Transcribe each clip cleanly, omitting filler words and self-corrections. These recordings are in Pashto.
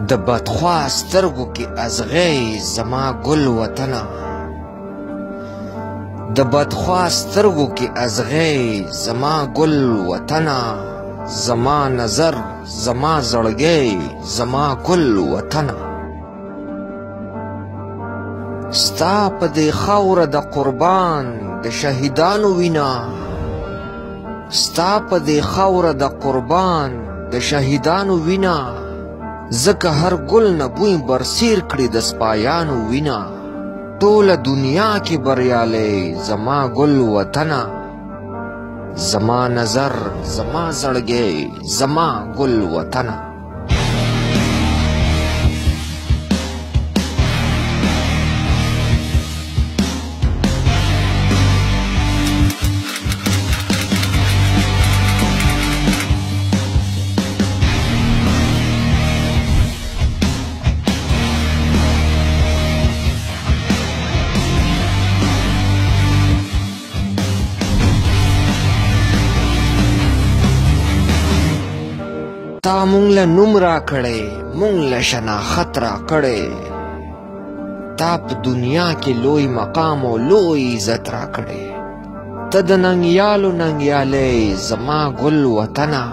د بدخوا سترګو کې ازغی زما ګل وطنه د بدخوا سترګو کې ازغی زما ګل وطنه زما نظر زما زړګی زما ګل وطنه ستا په دې خاوره د قربان د شهیدانو وینا ستا په دې خاوره د قربان د شهیدانو وینا ځکه هر ګل نه بوی برسیر کړي د سپایانو وینا ټوله دنیا کې بریالی زما ګل وطنه زما نظر زما زړګی زما ګل وطنه تا مونږ له نوم راکړی مونږ له شناخت راکړی تا په دنیا کې لوی مقام او لوی عزت راکړی ته د ننګیالو ننګیالی زما ګل وطنه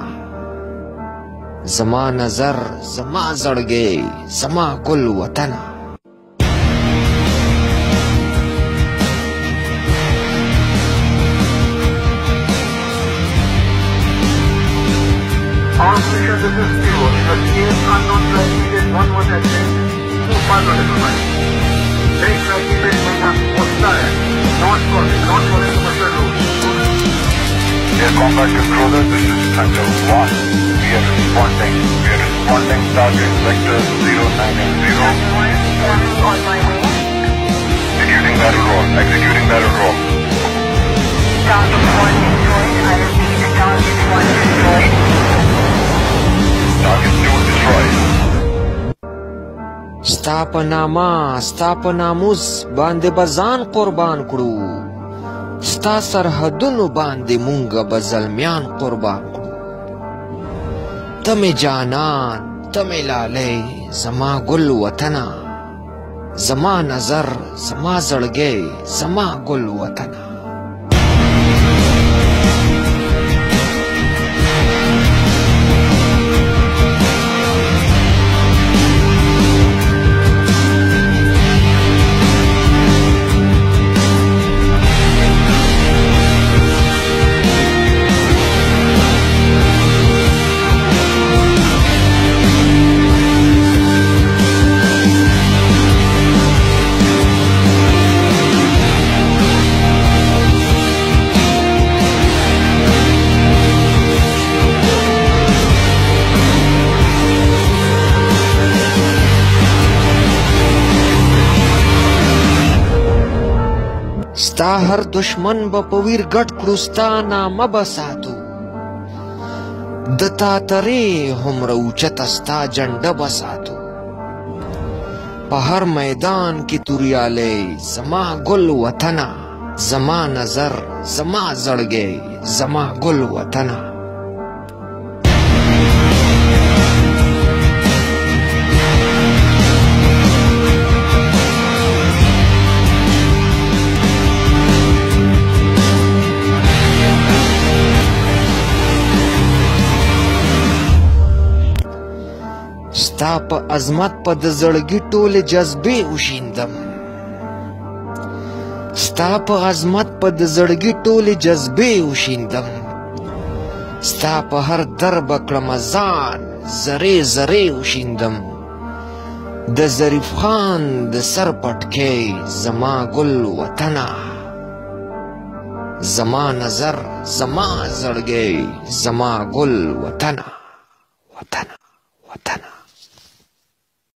زما نظر زما زړګی زما ګل وطنه Officer, this is Zero. Escape unknown flight is one more attempt. 2 Take tracking base from Mustang. Not following commercial route. Air Combat Controller, this is Tango 1. We are responding target vector 0980. On my way. Executing barrel roll. Target 1 destroyed. I repeat, target 1 destroyed. Target 2 destroyed. ستا په نامه ستا په ناموس باندې به ځان قربان کړو ستا سرحدونو باندې مونږ به زلمیان قربان کړو ته مې جانان ته مې لالی زما ګل وطنه زما نظر زما زړګی زما ګل وطنه ستا هر دشمن به په ویر ګډ کړو ستا نامه به ساتو د تا ترې هومره اوچته ستا جنډه به ساتو په هر میدان کې توریالی زما ګل وطنه زما نظر زما زړګی زما ګل وطنه ستا په عظمت په د زړګي ټولې جذبې وشیندم ستا په عظمت په د زړګي ټولې جذبې وشیندم ستا په هر در به کړمه ځان ذرې ذرې وشیندم د ظریف خان د سر پټکۍ زما ګل وطنه زما نظر زما زړګی زما ګل وطنه